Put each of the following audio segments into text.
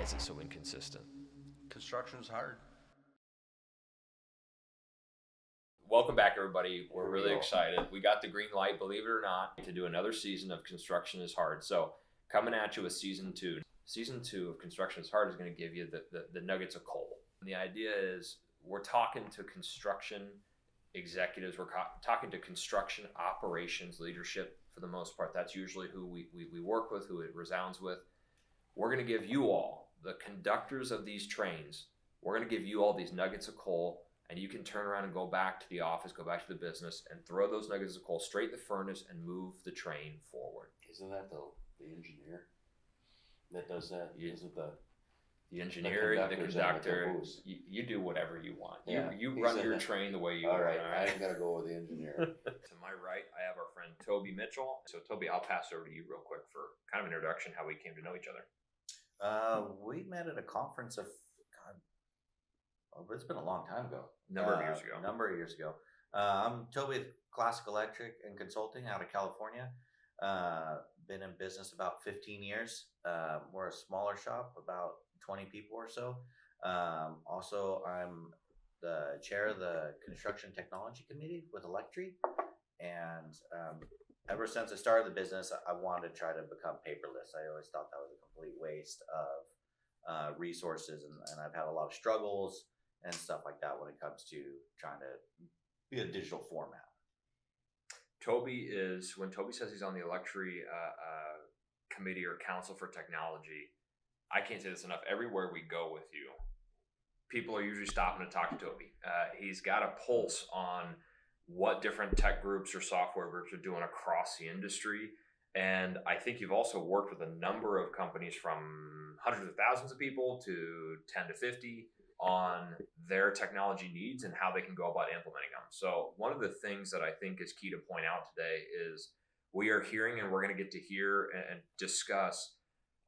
is it so inconsistent? Construction's hard. Welcome back, everybody. We're really excited. We got the green light, believe it or not, to do another season of Construction is Hard. So coming at you with season 2. Season 2 of Construction is Hard is going to give you the nuggets of coal. And the idea is we're talking to construction executives. We're talking to construction operations leadership for the most part. That's usually who we work with, who it resounds with. We're going to give you all, the conductors of these trains, we're going to give you all these nuggets of coal, and you can turn around and go back to the office, go back to the business, and throw those nuggets of coal straight in the furnace and move the train forward. Isn't that the engineer that does that? Isn't the engineer, the conductor, you do whatever you want. Yeah, you run your train the way you want. All right, I ain't got to go with the engineer. To my right, I have our friend Toby Mitchell. So Toby, I'll pass it over to you real quick for kind of an introduction, how we came to know each other. We met at a conference it's been a long time ago. Number of years ago. I'm Toby with Classic Electric and Consulting out of California. Been in business about 15 years. We're a smaller shop, about 20 people or so. Also, I'm the chair of the Construction Technology Committee with Electri. And ever since I started the business, I wanted to try to become paperless. I always thought that was a complete waste of resources, and I've had a lot of struggles and stuff like that when it comes to trying to be a digital format. When Toby says he's on the Electri committee or council for technology, I can't say this enough. Everywhere we go with you, people are usually stopping to talk to Toby. He's got a pulse on what different tech groups or software groups are doing across the industry. And I think you've also worked with a number of companies from hundreds of thousands of people to 10 to 50 on their technology needs and how they can go about implementing them. So one of the things that I think is key to point out today is we are hearing, and we're going to get to hear and discuss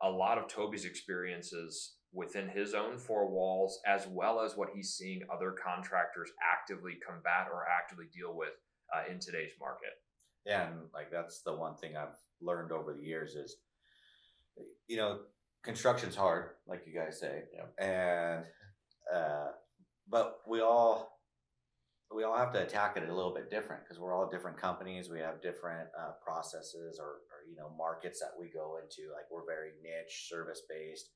a lot of Toby's experiences within his own four walls, as well as what he's seeing other contractors actively combat or actively deal with in today's market. Yeah, and like that's the one thing I've learned over the years is, construction's hard, like you guys say, and but we all have to attack it a little bit different because we're all different companies. We have different processes or markets that we go into. Like we're very niche, service based,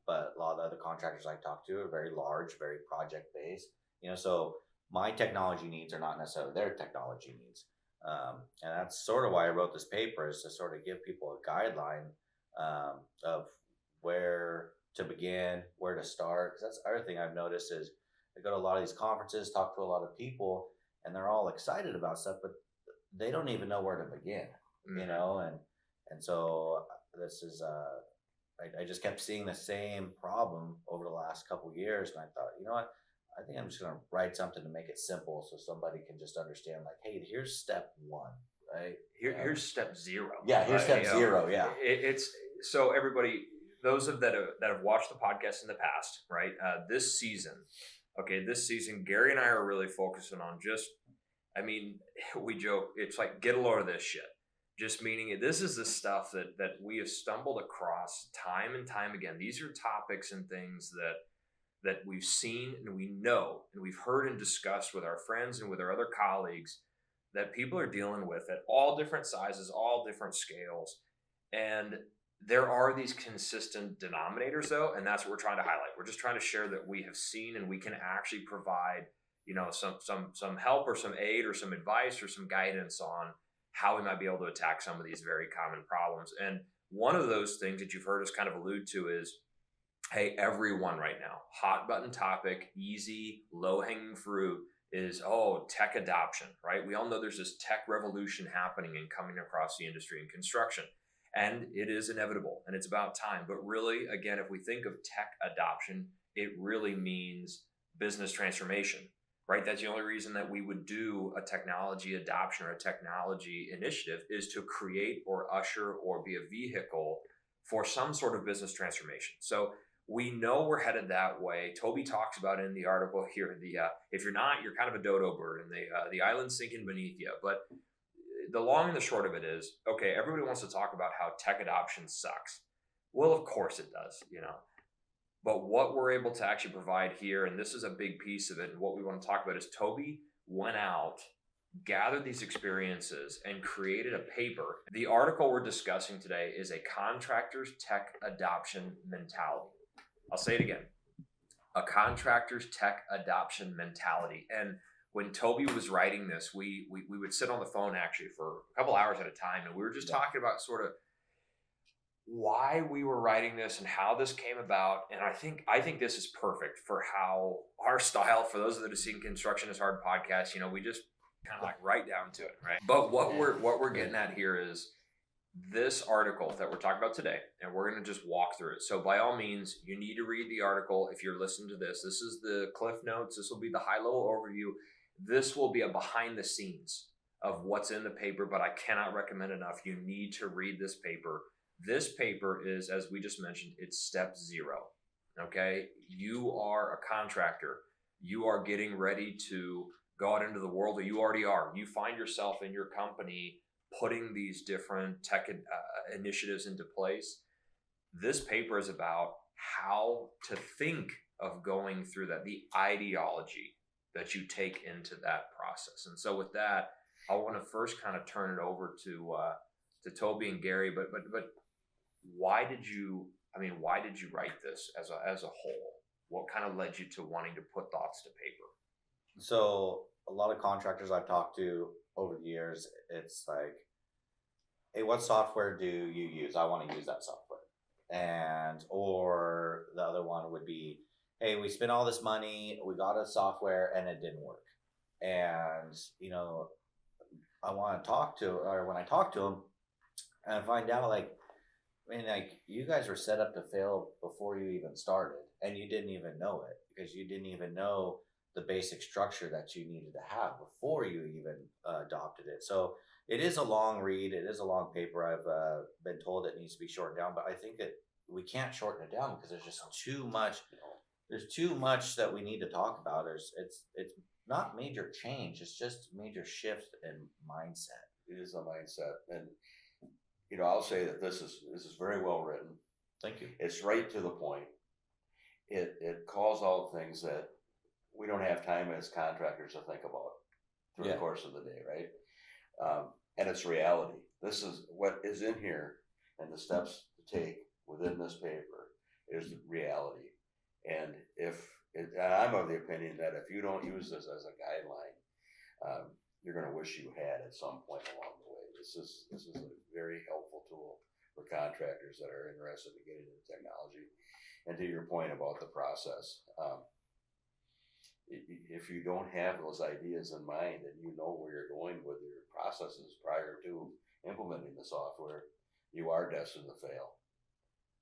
but a lot of the other contractors I talk to are very large, very project based. So my technology needs are not necessarily their technology needs, and that's sort of why I wrote this paper, is to sort of give people a guideline of where to begin, where to start. Because that's the other thing I've noticed is I go to a lot of these conferences, talk to a lot of people, and they're all excited about stuff, but they don't even know where to begin, and so this is, I just kept seeing the same problem over the last couple of years, and I thought, you know what, I think I'm just going to write something to make it simple so somebody can just understand, like, hey, here's step one, right? Here's step zero. Yeah, here's step zero, yeah. It's so everybody, those that have watched the podcast in the past, right? This season, Gary and I are really focusing on we joke, it's like get a load of this shit. Just meaning this is the stuff that we have stumbled across time and time again. These are topics and things that we've seen and we know and we've heard and discussed with our friends and with our other colleagues that people are dealing with at all different sizes, all different scales. And there are these consistent denominators though, and that's what we're trying to highlight. We're just trying to share that we have seen and we can actually provide, some help or some aid or some advice or some guidance on how we might be able to attack some of these very common problems. And one of those things that you've heard us kind of allude to is, hey, everyone right now, hot button topic, easy, low hanging fruit is, tech adoption, right? We all know there's this tech revolution happening and coming across the industry and construction. And it is inevitable and it's about time. But really, again, if we think of tech adoption, it really means business transformation, right? That's the only reason that we would do a technology adoption or a technology initiative is to create or usher or be a vehicle for some sort of business transformation. So we know we're headed that way. Toby talks about it in the article here. If you're not, you're kind of a dodo bird and the island's sinking beneath you. But the long and the short of it is, okay, everybody wants to talk about how tech adoption sucks. Well, of course it does, But what we're able to actually provide here, and this is a big piece of it, and what we want to talk about is Toby went out, gathered these experiences, and created a paper. The article we're discussing today is a contractor's tech adoption mentality. I'll say it again. A contractor's tech adoption mentality. And when Toby was writing this, we would sit on the phone actually for a couple hours at a time, and we were just talking about sort of why we were writing this and how this came about. And I think this is perfect for how our style, for those that have seen Construction is Hard podcast, we just kind of like right down to it, right? But what we're getting at here is this article that we're talking about today, and we're going to just walk through it. So by all means, you need to read the article. If you're listening to this, this is the cliff notes. This will be the high level overview. This will be a behind the scenes of what's in the paper, but I cannot recommend enough. You need to read this paper. This paper is, as we just mentioned, it's step 0. Okay. You are a contractor. You are getting ready to go out into the world, or you already are. You find yourself in your company putting these different tech initiatives into place. This paper is about how to think of going through that, the ideology that you take into that process. And so with that, I want to first kind of turn it over to Toby and Gary, but why did you write this as a whole? What kind of led you to wanting to put thoughts to paper? So a lot of contractors I've talked to over the years, it's like, hey, what software do you use? I want to use that software. Or the other one would be, hey, we spent all this money, we got a software and it didn't work. And, I want to talk to, or when I talk to them and I find out you guys were set up to fail before you even started, and you didn't even know it because you didn't even know the basic structure that you needed to have before you even adopted it. So it is a long read. It is a long paper. I've been told it needs to be shortened down, but I think that we can't shorten it down because there's just too much. There's too much that we need to talk about. It's not major change. It's just major shift in mindset. It is a mindset, and I'll say that this is very well written. Thank you. It's right to the point. It calls out things that we don't have time as contractors to think about through the course of the day, right? And it's reality. This is what is in here, and the steps to take within this paper is reality. And and I'm of the opinion that if you don't use this as a guideline, you're going to wish you had at some point along the way. This is a very helpful tool for contractors that are interested in getting into technology. And to your point about the process, if you don't have those ideas in mind and you know where you're going with your processes prior to implementing the software, you are destined to fail.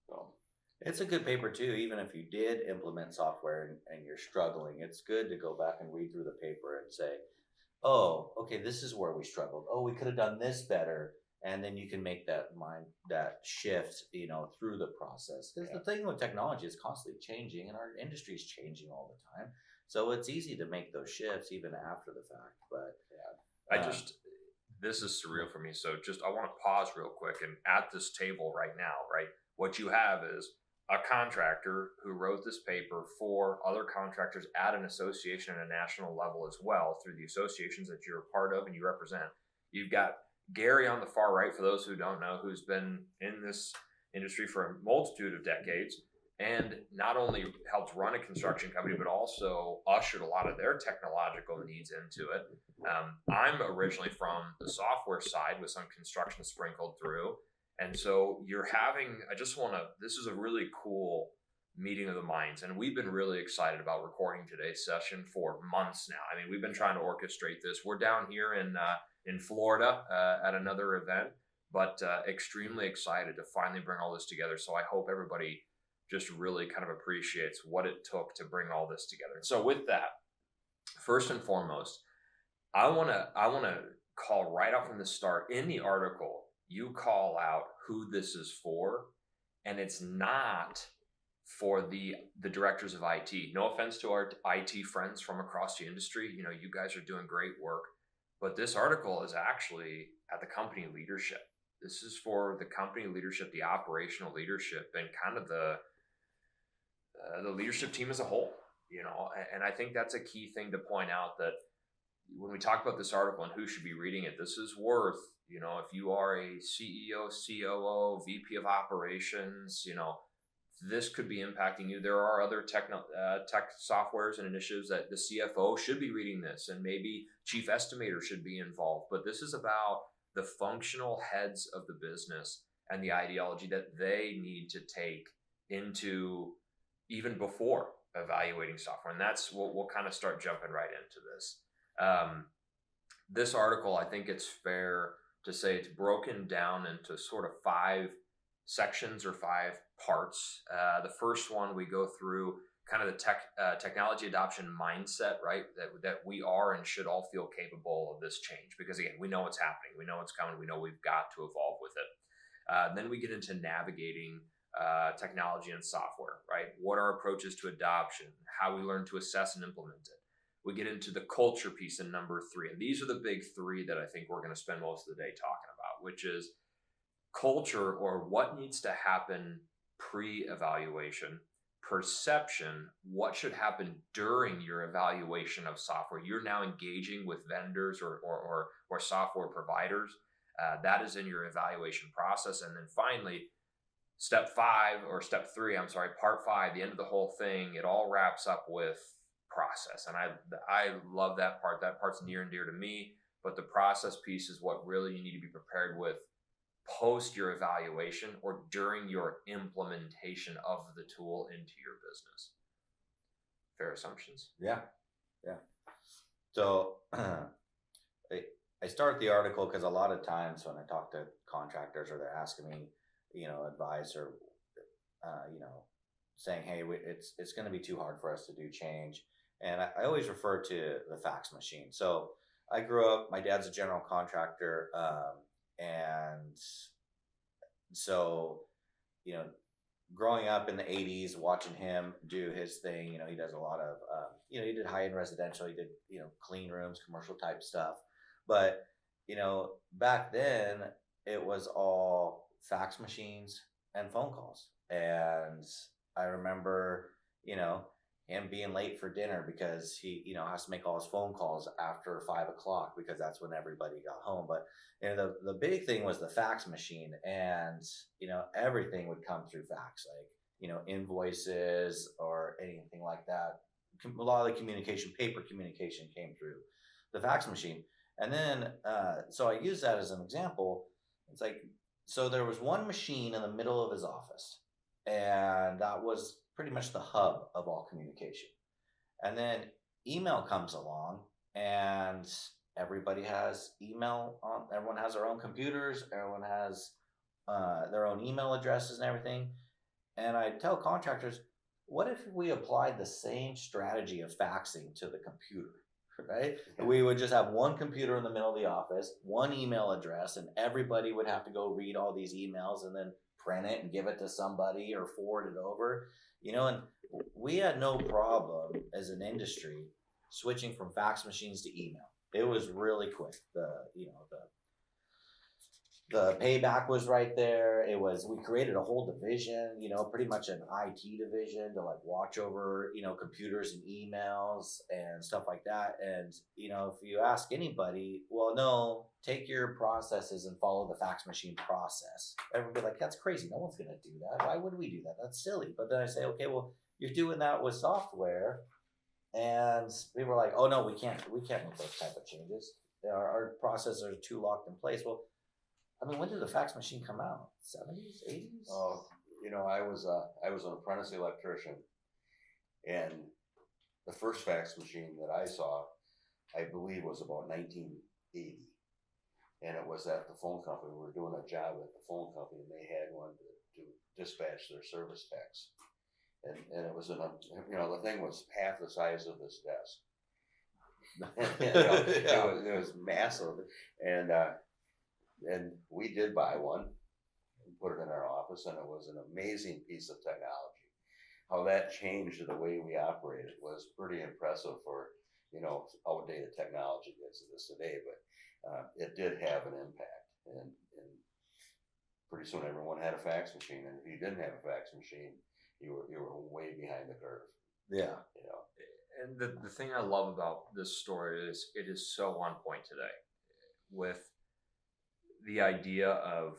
So it's a good paper too. Even if you did implement software and you're struggling, it's good to go back and read through the paper and say, oh, okay, this is where we struggled. Oh, we could have done this better. And then you can make that shift, through the process. Because the thing with technology is constantly changing, and our industry is changing all the time. So it's easy to make those shifts even after the fact. But this is surreal for me. So I want to pause real quick. And at this table right now, right, what you have is a contractor who wrote this paper for other contractors at an association at a national level as well, through the associations that you're a part of and you represent. You've got Gary on the far right, for those who don't know, who's been in this industry for a multitude of decades and not only helped run a construction company, but also ushered a lot of their technological needs into it. I'm originally from the software side with some construction sprinkled through. And so this is a really cool meeting of the minds. And we've been really excited about recording today's session for months now. I mean, we've been trying to orchestrate this. We're down here in Florida at another event, but extremely excited to finally bring all this together. So I hope everybody just really kind of appreciates what it took to bring all this together. So with that, first and foremost, I want to call right out from the start. In the article, you call out who this is for, and it's not for the directors of IT. No offense to our IT friends from across the industry. You guys are doing great work, but this article is actually at the company leadership. This is for the company leadership, the operational leadership, and kind of the leadership team as a whole. And I think that's a key thing to point out, that when we talk about this article and who should be reading it, this is worth, if you are a CEO, COO, VP of operations, this could be impacting you. There are other tech softwares and initiatives that the CFO should be reading this, and maybe chief estimator should be involved. But this is about the functional heads of the business and the ideology that they need to take into even before evaluating software. And that's what we'll kind of start jumping right into this. This article, I think it's fair to say it's broken down into sort of 5 sections or 5 parts. The first one, we go through kind of the technology adoption mindset, right? That we are and should all feel capable of this change, because again, we know it's happening, we know it's coming, we know we've got to evolve with it. Then we get into navigating technology and software, right? What are approaches to adoption, how we learn to assess and implement it. We get into the culture piece in number 3. And these are the big 3 that I think we're going to spend most of the day talking about, which is culture, or what needs to happen pre-evaluation, perception, what should happen during your evaluation of software. You're now engaging with vendors or software providers. That is in your evaluation process. And then finally, part 5, the end of the whole thing, it all wraps up with process. And I love that part. That part's near and dear to me, but the process piece is what really you need to be prepared with post your evaluation or during your implementation of the tool into your business. Fair assumptions? Yeah. So I start the article because a lot of times when I talk to contractors, or they're asking me, advice, or saying, hey, it's going to be too hard for us to do change. And I always refer to the fax machine. So I grew up, my dad's a general contractor, and so, growing up in the 80s, watching him do his thing, he does a lot of, he did high-end residential, he did, clean rooms, commercial type stuff. But, back then it was all fax machines and phone calls. And I remember, him being late for dinner because he, has to make all his phone calls after 5 o'clock because that's when everybody got home. But, the big thing was the fax machine, and, everything would come through fax, like, invoices or anything like that. A lot of the communication, paper communication, came through the fax machine. And then, so I use that as an example. It's like, so there was one machine in the middle of his office, and that was pretty much the hub of all communication. And then email comes along, and everybody has email on. Everyone has their own computers. Everyone has their own email addresses and everything. And I tell contractors, what if we applied the same strategy of faxing to the computer, right? Yeah. We would just have one computer in the middle of the office, one email address, and everybody would have to go read all these emails and then print it and give it to somebody or forward it over. And we had no problem as an industry switching from fax machines to email. It was really quick. The payback was right there. We created a whole division, pretty much an IT division to like watch over, computers and emails and stuff like that. And, if you ask anybody, well, no, take your processes and follow the fax machine process. Everybody be like, that's crazy. No one's going to do that. Why would we do that? That's silly. But then I say, okay, well, you're doing that with software. And we were like, oh no, we can't make those type of changes. Our processes are too locked in place. Well, when did the fax machine come out? 70s, 80s? Oh, I was an apprentice electrician, and the first fax machine that I saw, I believe, was about 1980, and it was at the phone company. We were doing a job at the phone company, and they had one to dispatch their service fax, and it was the thing was half the size of this desk. It was massive, and we did buy one and put it in our office, and it was an amazing piece of technology. How that changed the way we operated was pretty impressive for, outdated technology as it is today, but it did have an impact. And pretty soon everyone had a fax machine, and if you didn't have a fax machine, you were way behind the curve. Yeah. You know. And the thing I love about this story is it is so on point today with the idea of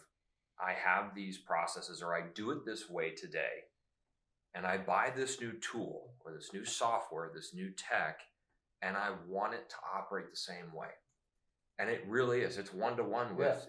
I have these processes or I do it this way today and I buy this new tool or this new software, this new tech, and I want it to operate the same way. And it really is. It's one-to-one with,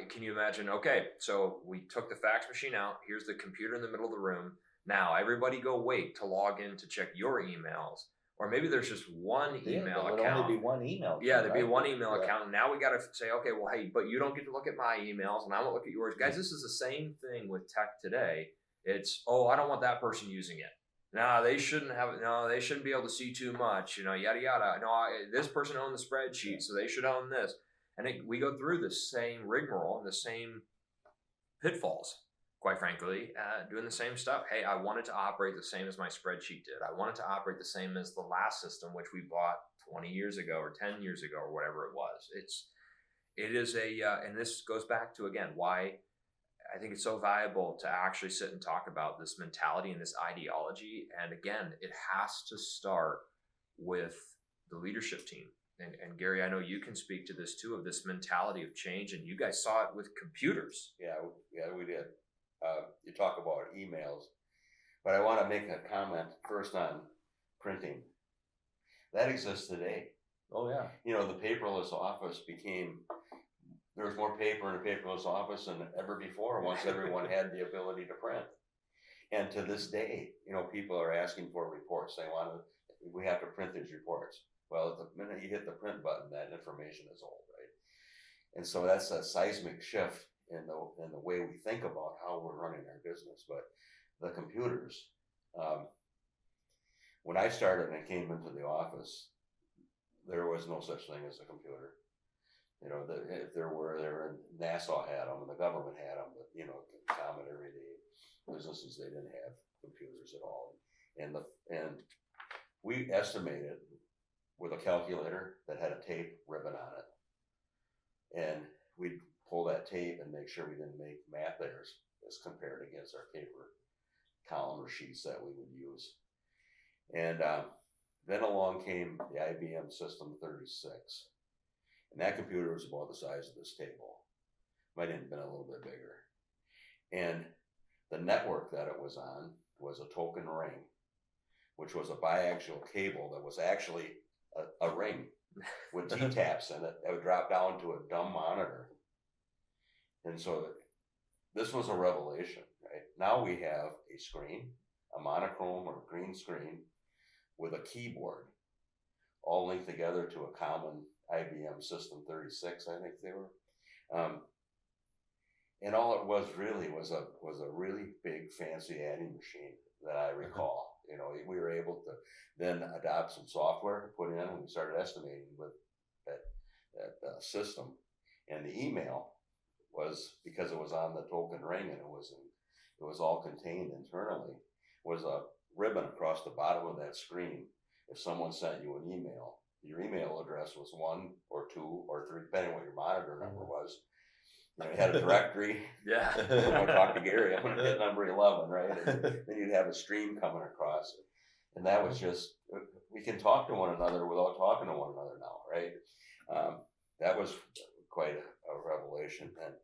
can you imagine, okay, so we took the fax machine out. Here's the computer in the middle of the room. Now everybody go wait to log in to check your emails. Or maybe there's just one email there would account. only be one email. Yeah, there'd be right? one email account. And now we got to say, okay, well, hey, but you don't get to look at my emails and I won't look at yours. Guys, this is the same thing with tech today. It's, oh, I don't want that person using it. No, they shouldn't have it. No, they shouldn't be able to see too much, yada, yada. No, this person owned the spreadsheet, so they should own this. And we go through the same rigmarole and the same pitfalls, quite frankly, doing the same stuff. Hey, I want it to operate the same as my spreadsheet did. I want it to operate the same as the last system, which we bought 20 years ago or 10 years ago or whatever it was. It is and this goes back to, again, why I think it's so valuable to actually sit and talk about this mentality and this ideology. And again, it has to start with the leadership team. And Gary, I know you can speak to this too, of this mentality of change. And you guys saw it with computers. Yeah, we did. You talk about emails, but I want to make a comment first on printing. That exists today. Oh yeah. You know, the paperless office there was more paper in a paperless office than ever before once everyone had the ability to print. And to this day, you know, people are asking for reports. We have to print these reports. Well, the minute you hit the print button, that information is old, right? And so that's a seismic shift in the way we think about how we're running our business. But the computers, when I started and came into the office, there was no such thing as a computer. You know, if there were, NASA had them and the government had them, but, you know, common everyday businesses, they didn't have computers at all. And we estimated with a calculator that had a tape ribbon on it. And we'd pull that tape and make sure we didn't make math errors as compared against our paper column or sheets that we would use. And then along came the IBM System 36. And that computer was about the size of this table. Might have been a little bit bigger. And the network that it was on was a token ring, which was a biaxial cable that was actually a ring with T-taps in it that would drop down to a dumb monitor. And so this was a revelation, right? Now we have a screen, a monochrome or green screen with a keyboard, all linked together to a common IBM System 36, I think they were. And all it was really was a really big fancy adding machine that I recall. You know, we were able to then adopt some software, put in, and we started estimating with that system. And the email was, because it was on the token ring and it was all contained internally, was a ribbon across the bottom of that screen. If someone sent you an email, your email address was 1 or 2 or 3, depending on what your monitor number was. You know, you had a directory. Yeah. I'm going to talk to Gary. I'm going to hit number 11, right? And then you'd have a stream coming across it. And that was just, we can talk to one another without talking to one another now, right? That was quite a revelation. And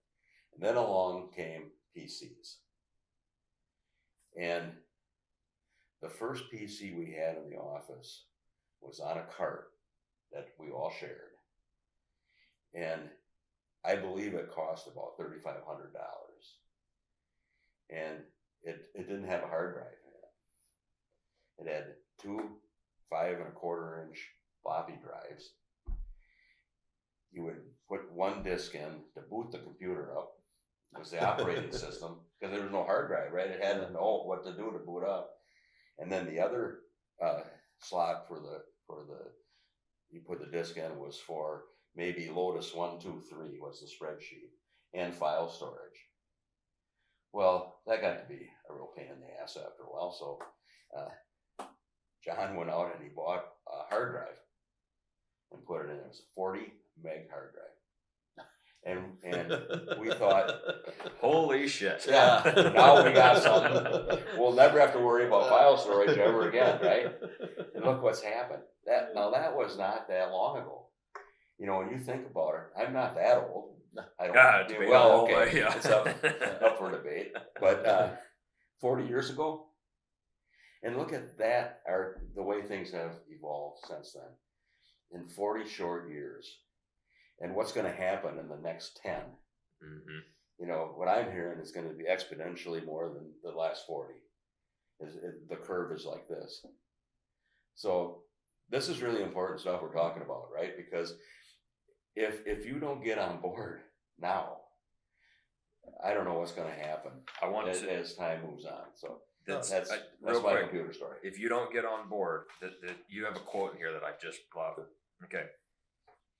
then along came PCs. And the first PC we had in the office was on a cart that we all shared. And I believe it cost about $3,500. And it didn't have a hard drive in it. It had 2 5.25-inch floppy drives. You would put one disk in to boot the computer up. It was the operating system, because there was no hard drive, right? It had to know what to do to boot up. And then the other slot for the you put the disk in was for maybe Lotus 1, 2, 3 was the spreadsheet, and file storage. Well, that got to be a real pain in the ass after a while. So John went out and he bought a hard drive and put it in. It was a 40 meg hard drive. and we thought, Holy shit. yeah, now we got something. We'll never have to worry about file storage ever again, right? And look what's happened. That was not that long ago. You know, when you think about it, I'm not that old. I don't. Debatable, Well, okay, but yeah. it's up for debate. But 40 years ago, and look at that, the way things have evolved since then. In 40 short years, and what's going to happen in the next 10? Mm-hmm. You know, what I'm hearing is going to be exponentially more than the last 40. The curve is like this. So this is really important stuff we're talking about, right? Because if you don't get on board now, I don't know what's going to happen. I want as time moves on. So that's real my quick, computer story. If you don't get on board, that you have a quote here that I just love. Okay.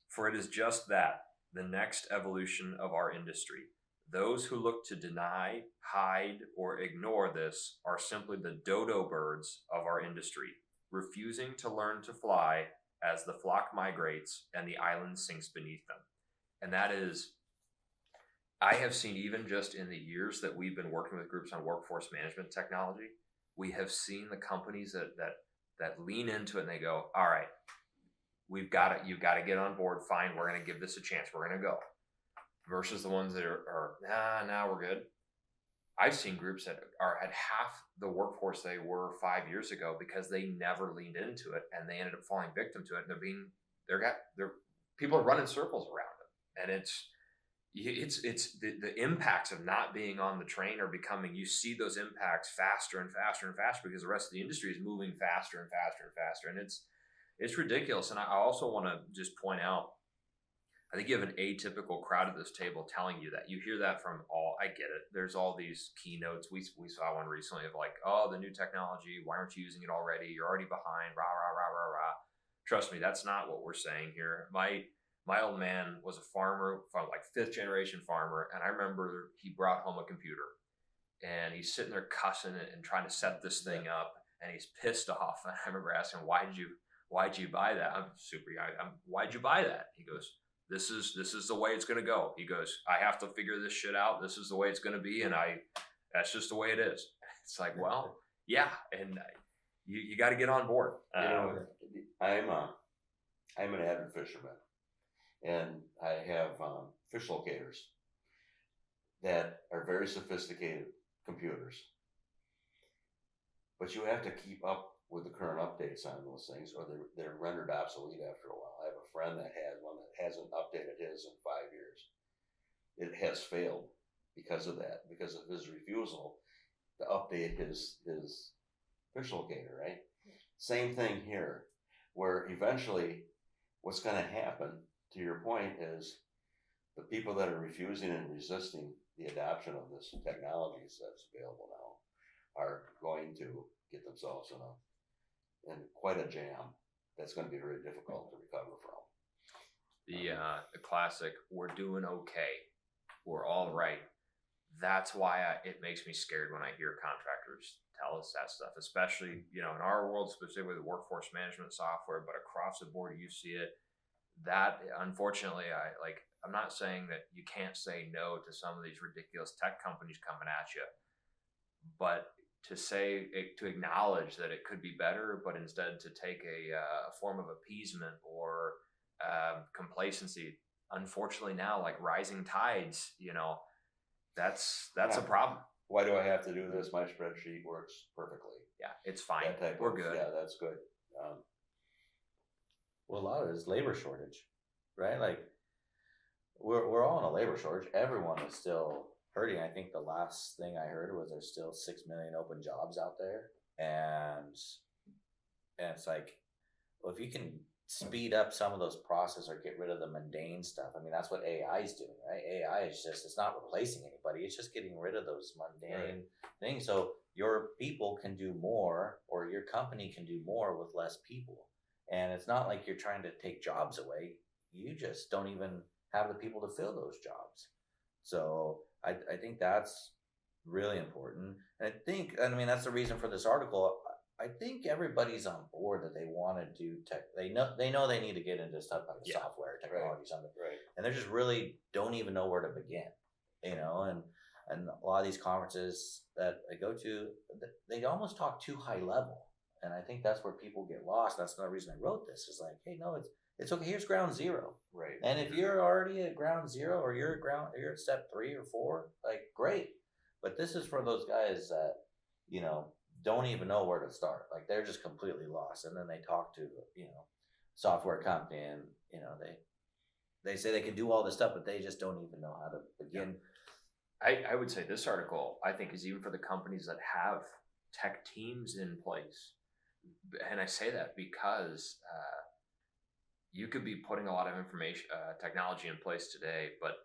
For it is just that, the next evolution of our industry. Those who look to deny, hide, or ignore this are simply the dodo birds of our industry, refusing to learn to fly as the flock migrates and the island sinks beneath them. And that is, I have seen, even just in the years that we've been working with groups on workforce management technology, we have seen the companies that lean into it and they go, all right, you've got to get on board. Fine, we're going to give this a chance. We're going to go. Versus the ones that are nah, we're good. I've seen groups that are at half the workforce they were 5 years ago because they never leaned into it and they ended up falling victim to it. And people are running circles around it, and it's the impacts of not being on the train are becoming. You see those impacts faster and faster and faster because the rest of the industry is moving faster and faster and faster, and it's ridiculous. And I also want to just point out, I think you have an atypical crowd at this table telling you that. You hear that from all, I get it. There's all these keynotes. We saw one recently of like, oh, the new technology, why aren't you using it already? You're already behind, rah, rah, rah, rah, rah. Trust me, that's not what we're saying here. My old man was a farmer, like 5th generation farmer. And I remember he brought home a computer and he's sitting there cussing it and trying to set this thing up. And he's pissed off. And I remember asking him, why'd you buy that? I'm super young. Why'd you buy that? He goes, This is the way it's going to go. He goes, I have to figure this shit out. This is the way it's going to be. And that's just the way it is. It's like, well, yeah. And you got to get on board. You know, I'm an avid fisherman, and I have fish locators that are very sophisticated computers, but you have to keep up with the current updates on those things, or they're rendered obsolete after a while. I have a friend that has one that hasn't updated his in 5 years. It has failed because of that, because of his refusal to update his fish locator, right? Same thing here, where eventually what's going to happen, to your point, is the people that are refusing and resisting the adoption of this technology that's available now are going to get themselves in quite a jam that's going to be very difficult to recover from. The classic, we're doing okay, we're all right. That's why it makes me scared when I hear contractors tell us that stuff, especially, in our world, specifically the workforce management software, but across the board, you see it. That, unfortunately, I'm not saying that you can't say no to some of these ridiculous tech companies coming at you, but to acknowledge that it could be better, but instead to take a form of appeasement or complacency. Unfortunately, now, like rising tides, that's a problem. Why do I have to do this? My spreadsheet works perfectly. Yeah, it's fine. We're good. Yeah, that's good. Well, a lot of it is labor shortage, right? Like we're all in a labor shortage. Everyone is still hurting. I think the last thing I heard was there's still 6 million open jobs out there, and it's like, well, if you can speed up some of those processes or get rid of the mundane stuff. I mean, that's what AI is doing, right? AI is it's not replacing anybody. It's just getting rid of those mundane things. So your people can do more, or your company can do more with less people. And it's not like you're trying to take jobs away. You just don't even have the people to fill those jobs. So I think that's really important. And I mean, that's the reason for this article. I think everybody's on board that they want to do tech. They know they need to get into stuff like software, technology, something, Right. and they just really don't even know where to begin. And a lot of these conferences that I go to, they almost talk too high level, and I think that's where people get lost. That's another reason I wrote this. Is like, hey, no, it's okay. Here's ground zero. Right. And if you're already at ground zero, or you're at step 3 or 4, like great. But this is for those guys that, don't even know where to start. Like they're just completely lost. And then they talk to, software company, and, they say they can do all this stuff, but they just don't even know how to begin. I would say this article, I think, is even for the companies that have tech teams in place. And I say that because you could be putting a lot of information, technology in place today, but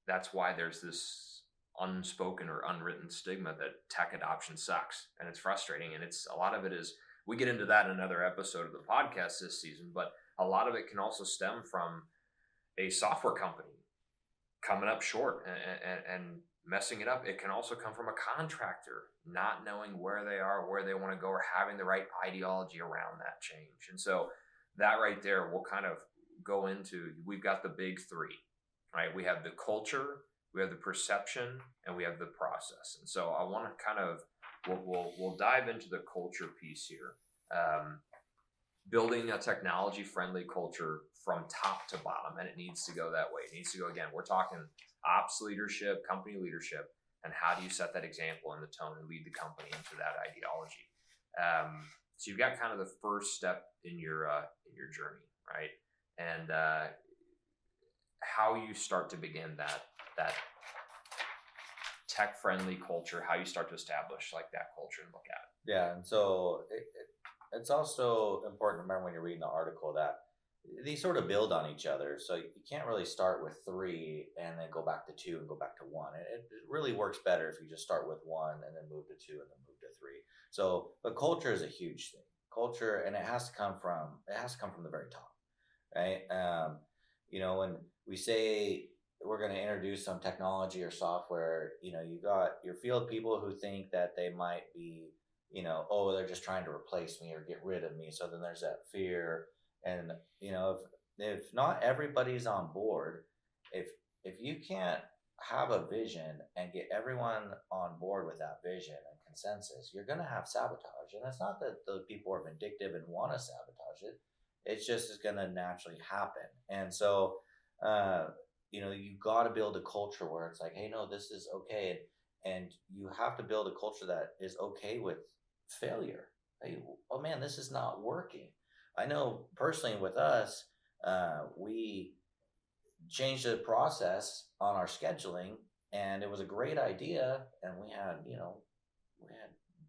that's why there's this unspoken or unwritten stigma that tech adoption sucks, and it's frustrating. And it's a lot of it is, we get into that in another episode of the podcast this season, but a lot of it can also stem from a software company coming up short and messing it up. It can also come from a contractor not knowing where they are, where they want to go, or having the right ideology around that change. And so that right there, we'll kind of go into, we've got the big 3, right? We have the culture, we have the perception, and we have the process. And so I want to kind of, we'll dive into the culture piece here. Building a technology friendly culture from top to bottom, and it needs to go that way. It needs to go, again, we're talking ops leadership, company leadership, and how do you set that example and the tone and lead the company into that ideology. So you've got kind of the first step in your journey, right? And how you start to begin that tech friendly culture, how you start to establish like that culture and look at it. Yeah, and so it's also important to remember when you're reading the article that they sort of build on each other. So you can't really start with 3 and then go back to 2 and go back to 1. It really works better if you just start with 1 and then move to 2 and then move to 3. So, but culture is a huge thing. Culture, and it has to come from the very top, right? When we say we're going to introduce some technology or software, you got your field people who think that they might be, oh, they're just trying to replace me or get rid of me. So then there's that fear. And, if not everybody's on board, if you can't have a vision and get everyone on board with that vision and consensus, you're going to have sabotage. And it's not that the people are vindictive and want to sabotage it. It's just is going to naturally happen. And so, you got to build a culture where it's like, hey, no, this is okay. And you have to build a culture that is okay with failure. Hey, oh man, this is not working. I know personally with us, we changed the process on our scheduling, and it was a great idea. And we had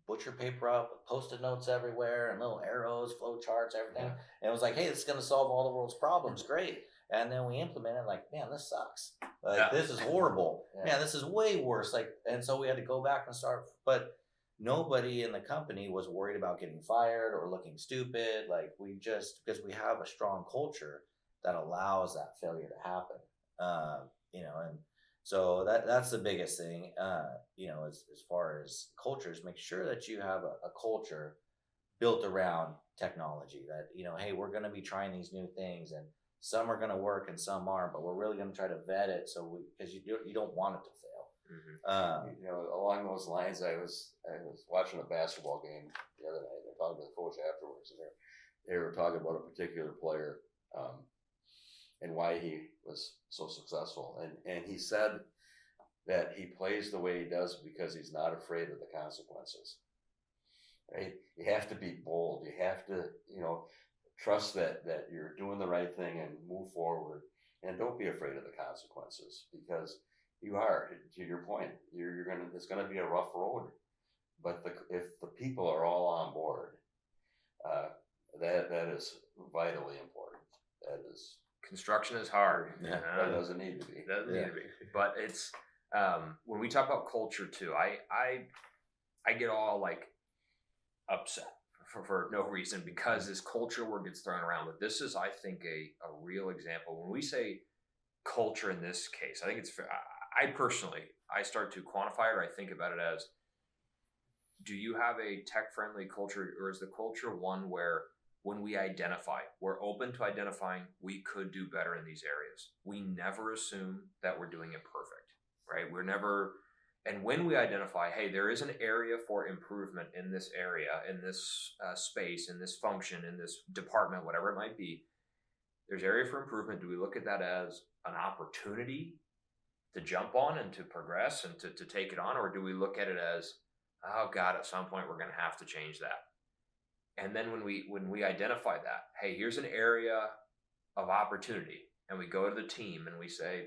butcher paper up, Post-it notes everywhere, and little arrows, flow charts, everything. Yeah. And it was like, hey, this is going to solve all the world's problems. Great. And then we implemented, like, man, this sucks. Like, this is horrible. Yeah. Man, this is way worse. Like, and so we had to go back and start. But nobody in the company was worried about getting fired or looking stupid. Like, because we have a strong culture that allows that failure to happen. And so that's the biggest thing. As far as cultures, make sure that you have a culture built around technology. That hey, we're going to be trying these new things, and some are going to work and some aren't, but we're really going to try to vet it because you don't want it to fail. Mm-hmm. Along those lines, I was watching a basketball game the other night. I talked to the coach afterwards, and they were talking about a particular player and why he was so successful. And he said that he plays the way he does because he's not afraid of the consequences. Right? You have to be bold. You have to, trust that you're doing the right thing and move forward, and don't be afraid of the consequences, because you are, to your point, it's gonna be a rough road, but if the people are all on board, that is vitally important. That is, construction is hard. Yeah, that doesn't need to be. Doesn't need to be. But it's when we talk about culture too, I get all like upset for no reason, because this culture word gets thrown around. But this is, I think, a real example. When we say culture in this case, I think it's, I personally, I start to quantify it, or I think about it as do you have a tech-friendly culture, or is the culture one where when we identify, we're open to identifying we could do better in these areas? We never assume that we're doing it perfect, right? We're never, and when we identify, hey, there is an area for improvement in this area, in this space, in this function, in this department, whatever it might be, there's area for improvement. Do we look at that as an opportunity to jump on and to progress and to take it on? Or do we look at it as, oh God, at some point we're going to have to change that? And then when we identify that, hey, here's an area of opportunity, and we go to the team and we say,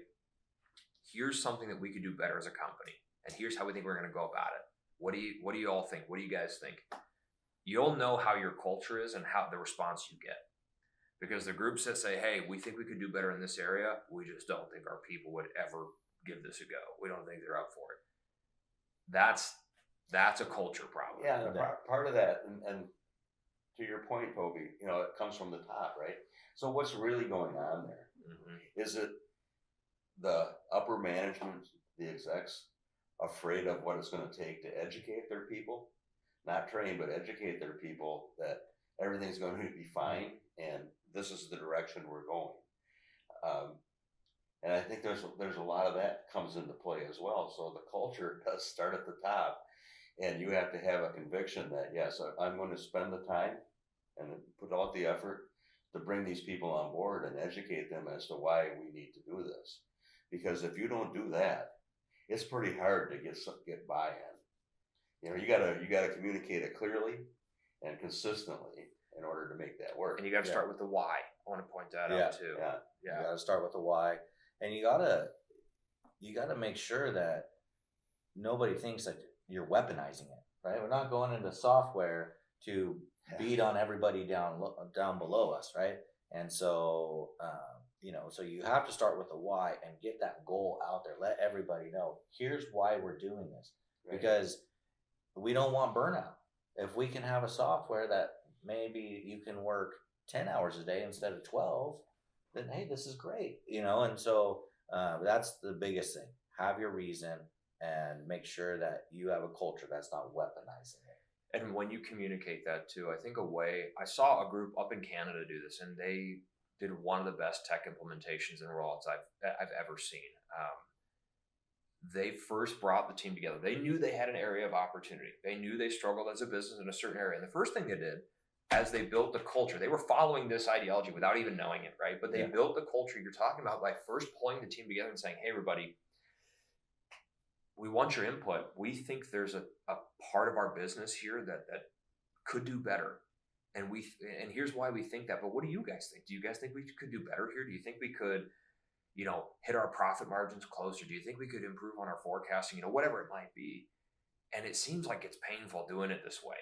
here's something that we could do better as a company, and here's how we think we're going to go about it. What do you all think? What do you guys think? You'll know how your culture is and how the response you get. Because the groups that say, hey, we think we could do better in this area, we just don't think our people would ever give this a go. We don't think they're up for it. That's a culture problem. Yeah, and part of that, and to your point, Toby, it comes from the top, right? So what's really going on there? Mm-hmm. Is it the upper management, the execs, afraid of what it's going to take to educate their people? Not train, but educate their people that everything's going to be fine and this is the direction we're going. And I think there's a lot of that comes into play as well. So the culture does start at the top, and you have to have a conviction that, yes, I'm going to spend the time and put out the effort to bring these people on board and educate them as to why we need to do this. Because if you don't do that, it's pretty hard to get buy-in. You gotta communicate it clearly and consistently in order to make that work. And you got to start with the why. I want to point that out too. Yeah. You got to start with the why, and you gotta make sure that nobody thinks that you're weaponizing it. Right? We're not going into software to beat on everybody down below us, right? And so, so you have to start with the why and get that goal out there. Let everybody know, here's why we're doing this, right? Because we don't want burnout. If we can have a software that maybe you can work 10 hours a day instead of 12, then hey, this is great, and so that's the biggest thing. Have your reason and make sure that you have a culture that's not weaponizing it. And when you communicate that too, I think I saw a group up in Canada do this, and they did one of the best tech implementations and rollouts I've ever seen. They first brought the team together. They knew they had an area of opportunity. They knew they struggled as a business in a certain area. And the first thing they did, as they built the culture, they were following this ideology without even knowing it, right? But they built the culture you're talking about by first pulling the team together and saying, hey, everybody, we want your input. We think there's a part of our business here that could do better. And here's why we think that. But what do you guys think? Do you guys think we could do better here? Do you think we could, hit our profit margins closer? Do you think we could improve on our forecasting? Whatever it might be. And it seems like it's painful doing it this way.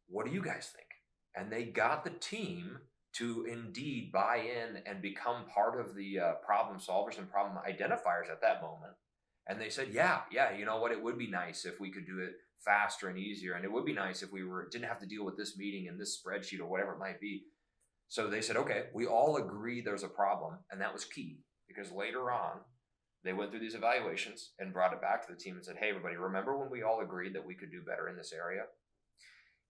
What do you guys think? And they got the team to indeed buy in and become part of the problem solvers and problem identifiers at that moment. And they said, yeah, you know what? It would be nice if we could do it faster and easier. And it would be nice if we didn't have to deal with this meeting and this spreadsheet or whatever it might be. So they said, okay, we all agree there's a problem. And that was key, because later on, they went through these evaluations and brought it back to the team and said, hey, everybody, remember when we all agreed that we could do better in this area?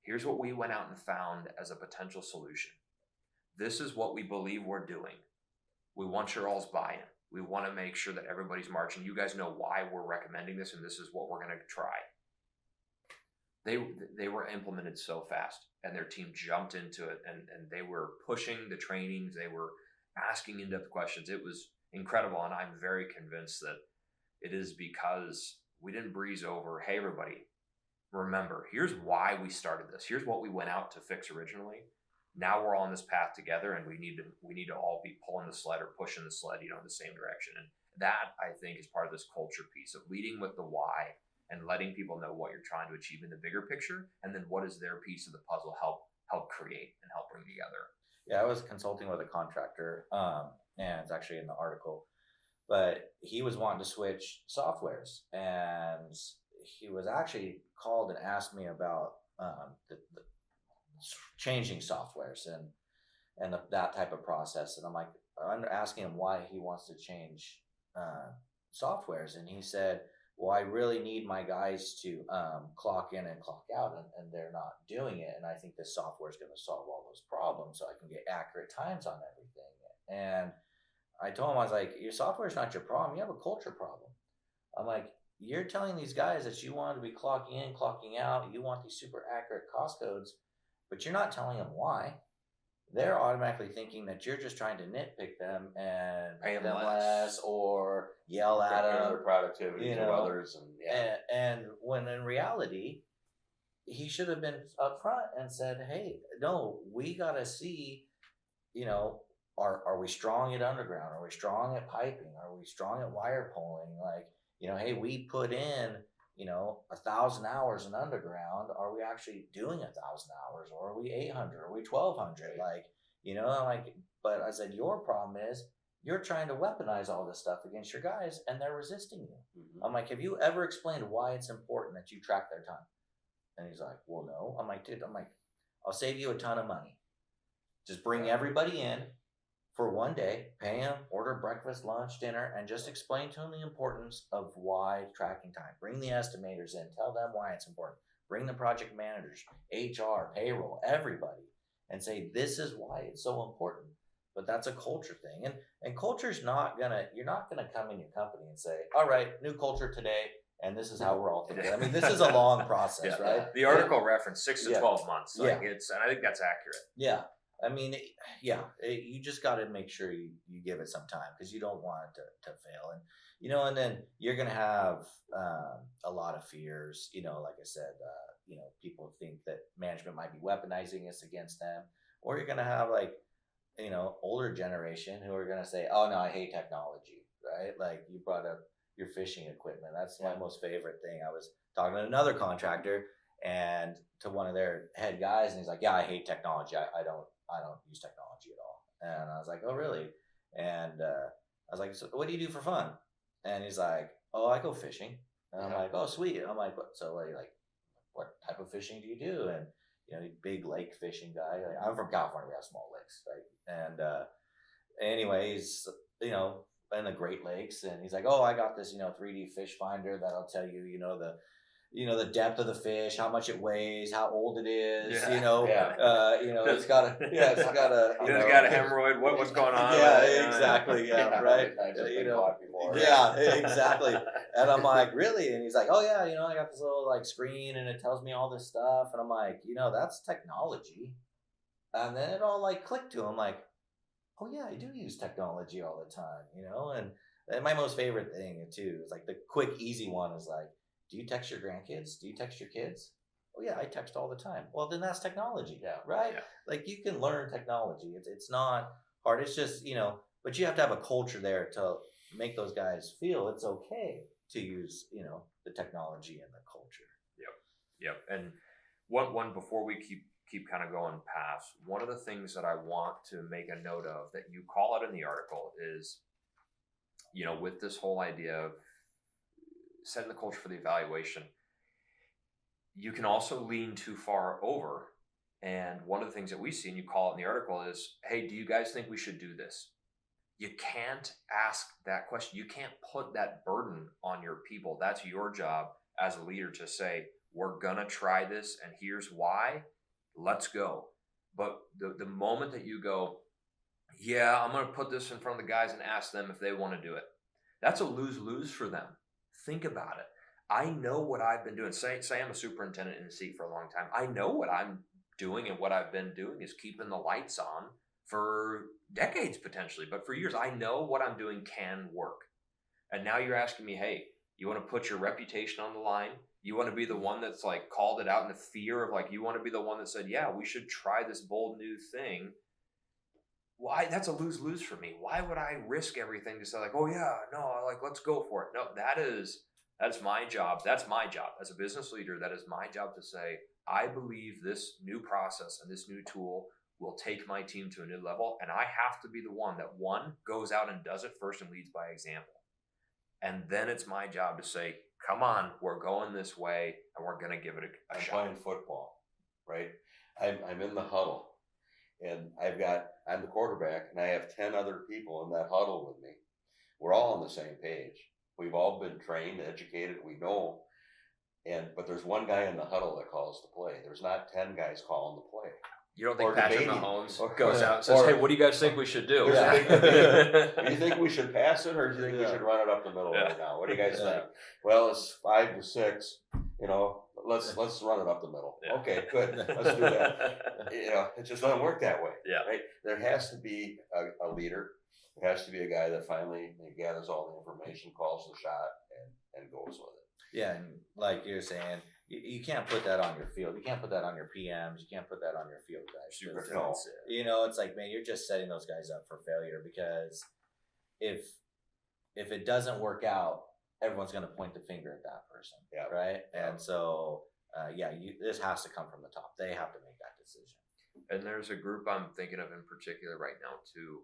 Here's what we went out and found as a potential solution. This is what we believe we're doing. We want your all's buy-in. We want to make sure that everybody's marching. You guys know why we're recommending this, and this is what we're going to try. They were implemented so fast, and their team jumped into it, and they were pushing the trainings. They were asking in-depth questions. It was incredible, and I'm very convinced that it is because we didn't breeze over, hey, everybody, remember, here's why we started this. Here's what we went out to fix originally. Now we're on this path together, and we need to all be pulling the sled or pushing the sled, in the same direction. And that, I think, is part of this culture piece of leading with the why and letting people know what you're trying to achieve in the bigger picture, and then what is their piece of the puzzle help create and help bring together. Yeah, I was consulting with a contractor, and it's actually in the article, but he was wanting to switch softwares, and he was actually called and asked me about the changing softwares and that type of process. And I'm asking him why he wants to change softwares. And he said, well, I really need my guys to clock in and clock out, and they're not doing it. And I think this software is going to solve all those problems so I can get accurate times on everything. And I told him, I was like, your software is not your problem. You have a culture problem. I'm like, you're telling these guys that you want to be clocking in, clocking out. You want these super accurate cost codes, but you're not telling them why. They're automatically thinking that you're just trying to nitpick them and Pay pay them them less. less or yell at Compare them. their productivity you to know, others, and when in reality, he should have been upfront and said, hey, no, we got to see, are we strong at underground? Are we strong at piping? Are we strong at wire pulling? Like, hey, we put in, 1,000 hours in underground. Are we actually doing 1,000 hours, or are we 800? Are we 1,200? Like, but I said, your problem is you're trying to weaponize all this stuff against your guys, and they're resisting you. Mm-hmm. I'm like, have you ever explained why it's important that you track their time? And he's like, well, no. I'm like, dude, I'll save you a ton of money. Just bring everybody in for one day, pay them, order breakfast, lunch, dinner, and just explain to them the importance of why tracking time. Bring the estimators in, tell them why it's important. Bring the project managers, HR, payroll, everybody, and say, this is why it's so important. But that's a culture thing. And culture's you're not gonna come in your company and say, all right, new culture today, and this is how we're all thinking. I mean, this is a long process, right? The article referenced 6 to Yeah. 12 months. Like Yeah. and I think that's accurate. Yeah. I mean, you just got to make sure you give it some time, because you don't want it to fail. And, and then you're going to have a lot of fears, like I said, people think that management might be weaponizing this against them, or you're going to have older generation who are going to say, oh no, I hate technology, right? Like you brought up your fishing equipment. That's my most favorite thing. I was talking to another contractor and to one of their head guys, and he's like, yeah, I hate technology. I don't use technology at all. And I was like, oh really? And I was like, so what do you do for fun? And he's like, oh, I go fishing. And I'm like, oh sweet. I'm like, what type of fishing do you do? And big lake fishing guy. Like, I'm from California. We have small lakes, right? And anyways, in the Great Lakes, and he's like, oh, I got this 3D fish finder that'll tell you the depth of the fish, how much it weighs, how old it is, it's got a It's got a hemorrhoid. What's going on? Yeah, exactly. Yeah, right. Yeah, exactly. And I'm like, really? And he's like, oh yeah, I got this little screen and it tells me all this stuff. And I'm like, that's technology. And then it all clicked to him, like, oh yeah, I do use technology all the time, and my most favorite thing too is the quick, easy one is do you text your grandkids? Do you text your kids? Oh yeah, I text all the time. Well, then that's technology, right? Yeah. You can learn technology. It's not hard. It's just, but you have to have a culture there to make those guys feel it's okay to use, the technology and the culture. Yep. And one before we keep kind of going past, one of the things that I want to make a note of that you call out in the article is, with this whole idea of setting the culture for the evaluation, you can also lean too far over. And one of the things that we see, and you call it in the article, is, hey, do you guys think we should do this? You can't ask that question. You can't put that burden on your people. That's your job as a leader to say, we're going to try this, and here's why. Let's go. But the moment that you go, yeah, I'm going to put this in front of the guys and ask them if they want to do it, that's a lose-lose for them. Think about it. I know what I've been doing. Say I'm a superintendent in the seat for a long time. I know what I'm doing, and what I've been doing is keeping the lights on for decades potentially. But for years, I know what I'm doing can work. And now you're asking me, hey, you want to put your reputation on the line? You want to be the one that's called it out in the fear of you want to be the one that said, yeah, we should try this bold new thing. Why? That's a lose-lose for me. Why would I risk everything to say oh yeah, no, let's go for it. No, that's my job. That's my job as a business leader. That is my job to say, I believe this new process and this new tool will take my team to a new level. And I have to be the one that goes out and does it first and leads by example. And then it's my job to say, come on, we're going this way, and we're going to give it a shot. I'm playing football, right? I'm in the huddle, and I'm the quarterback, and I have 10 other people in that huddle with me. We're all on the same page. We've all been trained, educated, we know. But there's one guy in the huddle that calls the play. There's not 10 guys calling the play. You don't think Or Patrick debating. Mahomes goes out and says, "Hey, what do you guys think we should do?" There's a big debate. Do you Yeah. think we should pass it, or do you think we should run it up the middle right now? What do you guys think? Well, it's 5-6. Let's run it up the middle. Yeah. Okay, good. Let's do that. It just doesn't work that way. Yeah. Right. There has to be a leader. There has to be a guy that finally gathers all the information, calls the shot, and goes with it. Yeah, and like you're saying, you can't put that on your field. You can't put that on your PMs. You can't put that on your field guys. No. It's like, man, you're just setting those guys up for failure, because if it doesn't work out, everyone's going to point the finger at that person. Yeah. Right. Yeah. And so, this has to come from the top. They have to make that decision. And there's a group I'm thinking of in particular right now too.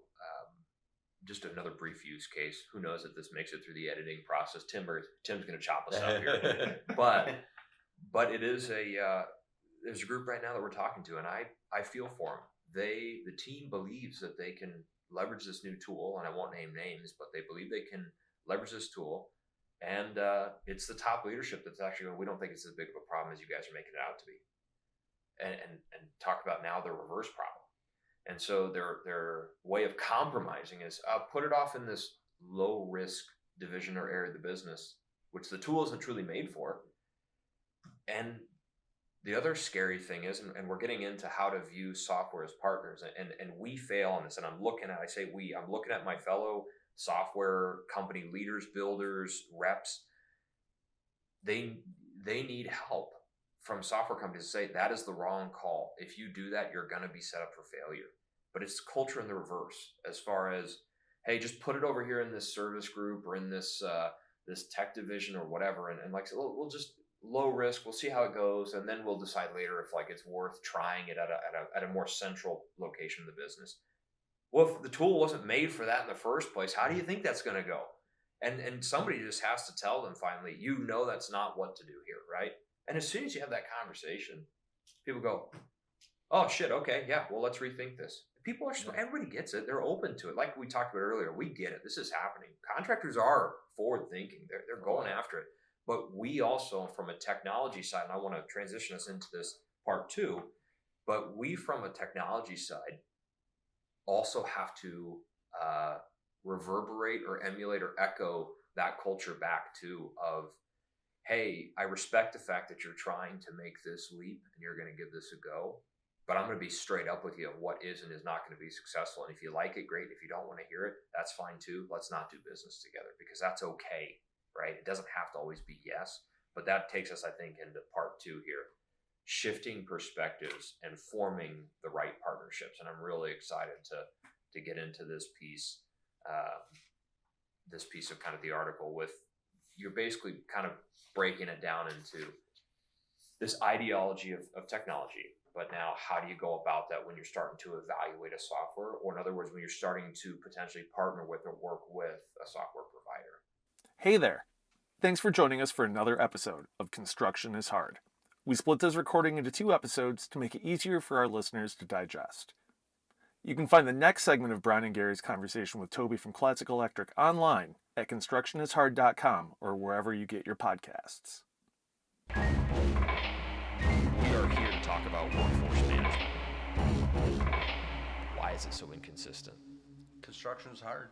Just another brief use case. Who knows if this makes it through the editing process? Tim's going to chop us up here, but it is there's a group right now that we're talking to, and I feel for them. The team believes that they can leverage this new tool, and I won't name names, but they believe they can leverage this tool, and it's the top leadership that's actually going, we don't think it's as big of a problem as you guys are making it out to be, and talk about now the reverse problem. And so their way of compromising is put it off in this low risk division or area of the business, which the tool isn't truly made for. And the other scary thing is, and we're getting into how to view software as partners, and we fail on this. And I'm looking at my fellow software company leaders, builders, reps. They need help from software companies to say that is the wrong call. If you do that, you're going to be set up for failure. But it's culture in the reverse, as far as, hey, just put it over here in this service group or in this this tech division or whatever, and like we'll just low risk. We'll see how it goes, and then we'll decide later if like it's worth trying it at a more central location in the business. Well, if the tool wasn't made for that in the first place, how do you think that's going to go? And somebody just has to tell them finally, that's not what to do here, right? And as soon as you have that conversation, people go, "Oh shit, okay, yeah, well, let's rethink this." People are smart. Everybody gets it. They're open to it. Like we talked about earlier, we get it. This is happening. Contractors are forward thinking. They're going after it. But we also, from a technology side, and I want to transition us into this part too, but we from a technology side also have to reverberate or emulate or echo that culture back too of, hey, I respect the fact that you're trying to make this leap and you're going to give this a go, but I'm going to be straight up with you of what is and is not going to be successful. And if you like it, great. If you don't want to hear it, that's fine too. Let's not do business together, because that's okay, right? It doesn't have to always be yes, but that takes us, I think, into part 2 here, shifting perspectives and forming the right partnerships. And I'm really excited to get into this piece of kind of the article with, you're basically kind of breaking it down into this ideology of technology. But now, how do you go about that when you're starting to evaluate a software, or in other words, when you're starting to potentially partner with or work with a software provider? Hey there. Thanks for joining us for another episode of Construction is Hard. We split this recording into 2 episodes to make it easier for our listeners to digest. You can find the next segment of Brian and Gary's conversation with Toby from Classic Electric online at constructionishard.com or wherever you get your podcasts. We are here to talk about workforce management. Why is it so inconsistent? Construction is hard.